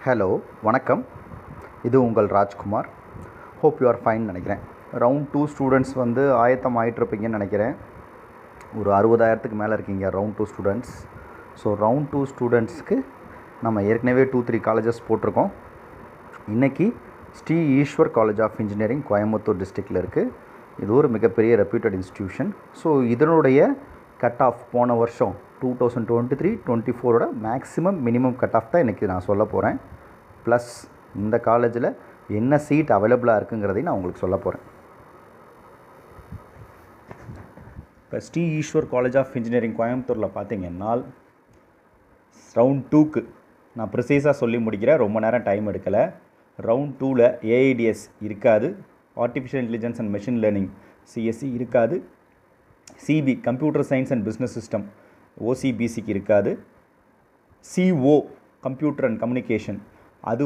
Hello வணக்கம். இது உங்கள் Rajkumar. Hope you are fine நினைக்கிறேன். ரவுண்ட் 2 ஸ்டூடெண்ட்ஸ் ஆயத்தம் ஆகிட்ருப்பீங்கன்னு நினைக்கிறேன். ஒரு 60,000க்கு மேலே இருக்கீங்க ரவுண்ட் 2 ஸ்டூடெண்ட்ஸ். ஸோ ரவுண்ட் 2 ஸ்டூடெண்ட்ஸ்க்கு நம்ம ஏற்கனவே 2-3 காலேஜஸ் போட்டிருக்கோம். இன்றைக்கி Sri Eshwar college of engineering Coimbatore டிஸ்ட்ரிக்டில் இருக்குது. இது ஒரு மிகப்பெரிய ரெப்யூட்டட் இன்ஸ்டிடியூஷன். ஸோ இதனுடைய கட் ஆஃப் போன வருஷம் 2023-24 மேக்ஸிமம் மினிமம் கட் ஆஃப் தான் இன்றைக்கி நான் சொல்ல போகிறேன். ப்ளஸ் இந்த காலேஜில் என்ன சீட் அவைலபிளாக இருக்குங்கிறதையும் நான் உங்களுக்கு சொல்ல போகிறேன். இப்போ Sri Eshwar college of engineering கோயம்புத்தூரில் பார்த்தீங்கன்னா ரவுண்ட் 2க்கு நான் ப்ரிசைஸாக சொல்லி முடிக்கிறேன், ரொம்ப நேரம் டைம் எடுக்கலை. ரவுண்ட் 2ல் ஏஐடிஎஸ் இருக்காது, artificial intelligence and machine learning CSC இருக்காது, CB computer science and business system ஓசிபிசிக்கு இருக்காது, சிஓ கம்ப்யூட்டர் அண்ட் கம்யூனிகேஷன் அது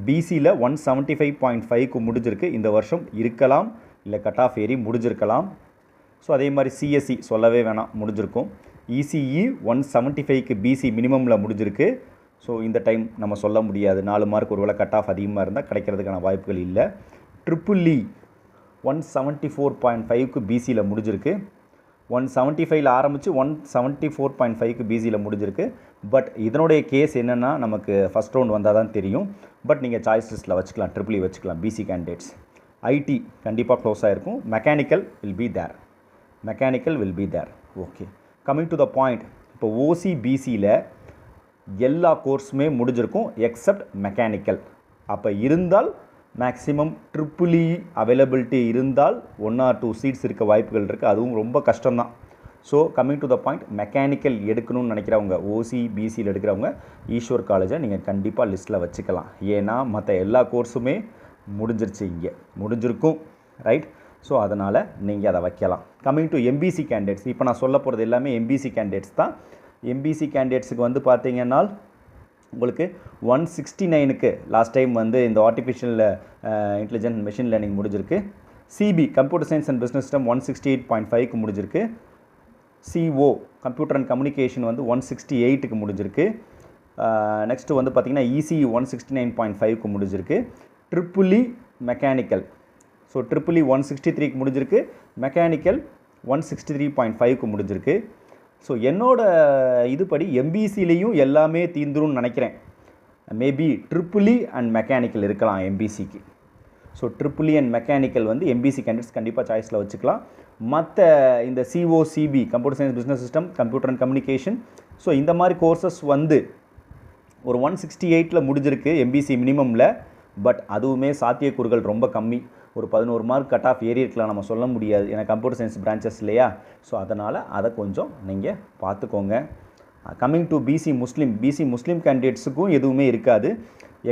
பிசியில் 175.5க்கு முடிஞ்சிருக்கு. இந்த வருஷம் இருக்கலாம், இல்லை கட் ஆஃப் ஏறி முடிஞ்சிருக்கலாம். ஸோ அதே மாதிரி சிஎஸ்சி சொல்லவே வேணாம், முடிஞ்சிருக்கும். இசிஇ 175க்கு பிசி மினிமமில் முடிஞ்சிருக்கு. ஸோ இந்த டைம் நம்ம சொல்ல முடியாது, 4 மார்க் ஒரு வேளை கட் ஆஃப் அதிகமாக இருந்தால் கிடைக்கிறதுக்கான வாய்ப்புகள் இல்லை. ட்ரிபிள்இ 174.5க்கு பிசியில் முடிஞ்சிருக்கு. 175ல் ஆரம்பித்து 174.5க்கு பிசியில் முடிஞ்சிருக்கு. பட் இதனுடைய கேஸ் என்னென்னா நமக்கு ஃபஸ்ட் ரவுண்ட் வந்தால் தான் தெரியும். பட் நீங்கள் சாய்ஸ் லிஸ்ட்டில் வச்சுக்கலாம், ட்ரிபிள்இ வச்சுக்கலாம் பிசி கேண்டிடேட்ஸ். ஐடி கண்டிப்பாக க்ளோஸ் ஆகிருக்கும். Mechanical will be there. Okay, coming to the point. இப்போ ஓசிபிசியில் எல்லா கோர்ஸுமே முடிஞ்சிருக்கும் எக்ஸப்ட் மெக்கானிக்கல். அப்போ இருந்தால் மேக்ஸிமம் ட்ரிபிள்இ அவைலபிலிட்டி இருந்தால் 1 or 2 சீட்ஸ் இருக்க வாய்ப்புகள் இருக்குது. அதுவும் ரொம்ப கஷ்டம்தான். So coming to the point, mechanical எடுக்கணும்னு நினைக்கிறவங்க, ஓசிபிசியில் எடுக்கிறவங்க ஈஸ்வர் காலேஜை நீங்கள் கண்டிப்பாக லிஸ்ட்டில் வச்சுக்கலாம். ஏன்னா மற்ற எல்லா கோர்ஸுமே முடிஞ்சிருச்சு, இங்கே முடிஞ்சிருக்கும், ரைட்? ஸோ அதனால் நீங்கள் அதை வைக்கலாம். கம்மிங் டு எம்பிசி கேண்டிடேட்ஸ், இப்போ நான் சொல்ல போகிறது எல்லாமே எம்பிசி கேண்டிடேட்ஸ் தான். எம்பிசி கேண்டிடேட்ஸுக்கு பார்த்தீங்கன்னா உங்களுக்கு 169க்கு லாஸ்ட் டைம் இந்த ஆர்டிஃபிஷியல் இன்டெலிஜென்ஸ் மெஷின் லேர்னிங் முடிஞ்சிருக்கு. CB computer science and business system 168.5க்கு முடிஞ்சிருக்கு. சிஓ கம்ப்யூட்டர் அண்ட் கம்யூனிகேஷன் 168க்கு முடிஞ்சிருக்கு. நெக்ஸ்ட்டு பார்த்திங்கன்னா இசிஇ 169.5க்கு முடிஞ்சிருக்கு. ட்ரிபிள்இ மெக்கானிக்கல், ஸோ ட்ரிபிள்இ 163க்கு முடிஞ்சிருக்கு. மெக்கானிக்கல் 163.5க்கு முடிஞ்சிருக்கு. ஸோ என்னோட இதுபடி எம்பிசிலையும் எல்லாமே தீந்துரும்னு நினைக்கிறேன். மேபி ட்ரிபிள்இ அண்ட் மெக்கானிக்கல் இருக்கலாம் எம்பிசிக்கு. So triple E and mechanical MBC candidates கண்டிப்பாக சாய்ஸில் வச்சுக்கலாம். மற்ற இந்த COCB computer science business system computer and communication, so இந்த மாதிரி கோர்சஸ் ஒரு 168ல் முடிஞ்சிருக்கு எம்பிசி மினிமமில். பட் அதுவுமே சாத்தியக்கூறுகள் ரொம்ப கம்மி. ஒரு 11 மார்க் கட் ஆஃப் ஏறி இருக்கலாம், நம்ம சொல்ல முடியாது, ஏன்னா கம்ப்யூட்டர் சயின்ஸ் பிரான்ச்சஸ் இல்லையா. ஸோ அதனால் அதை கொஞ்சம் நீங்கள் பார்த்துக்கோங்க. கம்மிங் டு பிசி முஸ்லீம் கேண்டிடேட்ஸுக்கும் எதுவுமே இருக்காது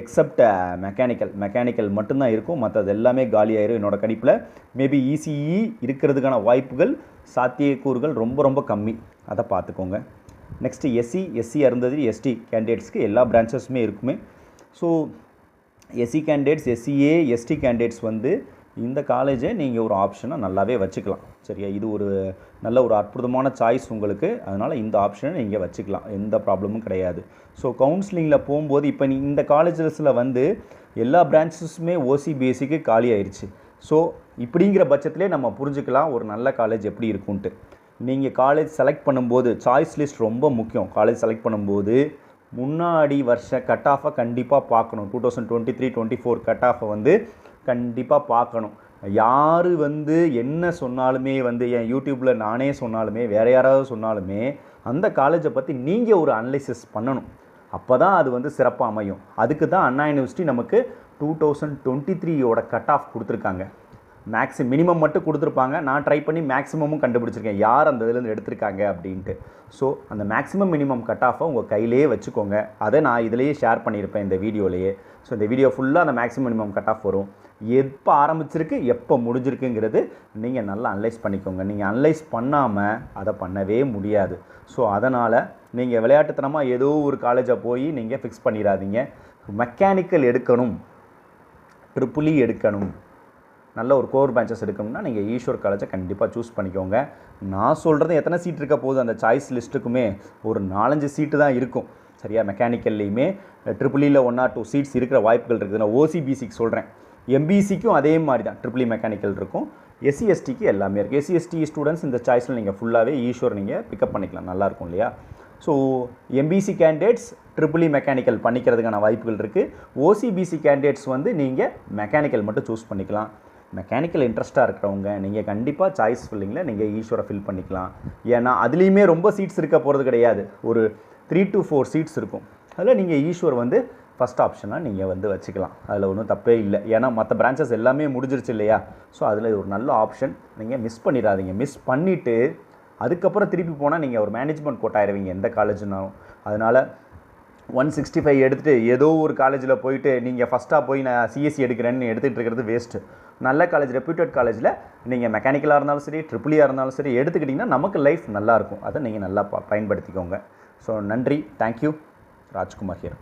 எக்ஸப்ட் மெக்கானிக்கல் மட்டும்தான் இருக்கும். மற்றது எல்லாமே காலியாயிரும் என்னோடய கணிப்பில். மேபி இசிஇ இருக்கிறதுக்கான வாய்ப்புகள், சாத்தியக்கூறுகள் ரொம்ப ரொம்ப கம்மி, அதை பார்த்துக்கோங்க. நெக்ஸ்ட்டு எஸ்சி இருந்தது எஸ்டி கேண்டிடேட்ஸ்க்கு எல்லா பிரான்ச்சஸுமே இருக்குமே. So SC candidates, SCA, ST candidates இந்த காலேஜை நீங்கள் ஒரு ஆப்ஷனை நல்லாவே வச்சுக்கலாம். சரியா, இது ஒரு நல்ல ஒரு அற்புதமான சாய்ஸ் உங்களுக்கு. அதனால் இந்த ஆப்ஷனை நீங்கள் வச்சுக்கலாம், எந்த ப்ராப்ளமும் கிடையாது. ஸோ கவுன்சிலிங்கில் போகும்போது இப்போ இந்த காலேஜஸில் எல்லா பிரான்ச்சஸுமே ஓசிபிஎஸ்சிக்கு காலி ஆயிடுச்சு. ஸோ இப்படிங்கிற பட்சத்திலே நம்ம புரிஞ்சுக்கலாம் ஒரு நல்ல காலேஜ் எப்படி இருக்குன்ட்டு. நீங்கள் காலேஜ் செலக்ட் பண்ணும்போது சாய்ஸ் லிஸ்ட் ரொம்ப முக்கியம். காலேஜ் செலக்ட் பண்ணும்போது முன்னாடி வருஷ கட் ஆஃபை கண்டிப்பாக பார்க்கணும். 2023-24 கட் ஆஃபை கண்டிப்பாக பார்க்கணும். யார் என்ன சொன்னாலுமே என் யூடியூப்பில் நானே சொன்னாலுமே வேறு யாராவது சொன்னாலுமே அந்த காலேஜை பற்றி நீங்கள் ஒரு அனலைசிஸ் பண்ணணும். அப்போ தான் அது சிறப்பாக அமையும். அதுக்கு தான் அண்ணா யூனிவர்சிட்டி நமக்கு 2023யோட கட் ஆஃப் கொடுத்துருக்காங்க. மினிமம் மட்டும் கொடுத்துருப்பாங்க. நான் ட்ரை பண்ணி மேக்ஸிமமும் கண்டுபிடிச்சிருக்கேன் யார் அந்த இதுலேருந்து எடுத்திருக்காங்க அப்படின்ட்டு. ஸோ அந்த மேக்ஸிமம் மினிமம் கட் ஆஃபை உங்கள் கையிலேயே வச்சுக்கோங்க. அதை நான் இதிலேயே ஷேர் பண்ணியிருப்பேன் இந்த வீடியோலேயே. ஸோ இந்த வீடியோ ஃபுல்லாக அந்த மேக்ஸிமம் மினிமம் கட் ஆஃப் வரும். எப்போ ஆரம்பிச்சிருக்கு எப்போ முடிஞ்சிருக்குங்கிறது நீங்கள் நல்லா அனலைஸ் பண்ணிக்கோங்க. நீங்கள் அனலைஸ் பண்ணாமல் அதை பண்ணவே முடியாது. ஸோ அதனால் நீங்கள் விளையாட்டுத்தனமாக ஏதோ ஒரு காலேஜை போய் நீங்கள் ஃபிக்ஸ் பண்ணிடாதீங்க. மெக்கானிக்கல் எடுக்கணும், ட்ரிபிள்இ எடுக்கணும், நல்ல ஒரு கோர் பேட்சஸ் எடுக்கணும்னா நீங்கள் ஈஸ்வர் காலேஜை கண்டிப்பாக சூஸ் பண்ணிக்கோங்க. நான் சொல்கிறது எத்தனை சீட் இருக்க போகுது அந்த சாய்ஸ் லிஸ்ட்டுக்குமே ஒரு 4-5 சீட்டு தான் இருக்கும். சரியா? மெக்கானிக்கல்லையுமே ட்ரிபிளியில் 1 or 2 சீட்ஸ் இருக்கிற வாய்ப்புகள் இருக்குது. நான் ஓசிபிசிக்கு சொல்கிறேன். எம்பிசிக்கும் அதே மாதிரி தான் ட்ரிபிளி மெக்கானிக்கல் இருக்கும். எஸ்சிஎஸ்டிக்கு எல்லாமே இருக்குது. எஸ்சிஎஸ்டி ஸ்டூடெண்ட்ஸ் இந்த சாய்ஸில் நீங்கள் ஃபுல்லாகவே ஈஸ்வர் நீங்கள் பிக்கப் பண்ணிக்கலாம், நல்லாயிருக்கும் இல்லையா? So MBC candidates triple E mechanical பண்ணிக்கிறதுக்கான வாய்ப்புகள் இருக்குது. ஓசிபிசி கேண்டிடேட்ஸ் வந்து நீங்கள் மெக்கானிக்கல் மட்டும் சூஸ் பண்ணிக்கலாம். மெக்கானிக்கல் இன்ட்ரெஸ்ட்டாக இருக்கிறவங்க நீங்கள் கண்டிப்பாக சாய்ஸ் ஃபில்லிங்கில் நீங்கள் ஈஸ்வரை ஃபில் பண்ணிக்கலாம். ஏன்னா அதுலேயுமே ரொம்ப சீட்ஸ் இருக்க போகிறது கிடையாது. ஒரு 3 to 4 சீட்ஸ் இருக்கும். அதில் நீங்கள் ஈஸ்வர் வந்து ஃபஸ்ட் ஆப்ஷனாக நீங்கள் வந்து வச்சுக்கலாம். அதில் ஒன்றும் தப்பே இல்லை. ஏன்னா மற்ற பிரான்ச்சஸ் எல்லாமே முடிஞ்சிருச்சு இல்லையா? ஸோ அதில் ஒரு நல்ல ஆப்ஷன். நீங்கள் மிஸ் பண்ணிடாதீங்க. மிஸ் பண்ணிவிட்டு அதுக்கப்புறம் திருப்பி போனால் நீங்கள் ஒரு மேனேஜ்மெண்ட் கோட்டாயிருவீங்க எந்த காலேஜ்னாலும். அதனால் 165 எடுத்துகிட்டு ஏதோ ஒரு காலேஜில் போயிட்டு நீங்கள் ஃபஸ்ட்டாக போய் நான் சிஎஸ்சி எடுக்கிறேன்னு எடுத்துகிட்டு இருக்கிறது வேஸ்ட்டு. நல்ல காலேஜ், ரெப்யூட்டட் காலேஜில் நீங்கள் மெக்கானிக்கலாக இருந்தாலும் சரி, ட்ரிபிளியாக இருந்தாலும் சரி எடுத்துக்கிட்டிங்கன்னா நமக்கு லைஃப் நல்லாயிருக்கும். அதை நீங்கள் நல்லா பயன்படுத்திக்கோங்க. ஸோ நன்றி, தேங்க்யூ. ராஜ்குமார் ஹியர்.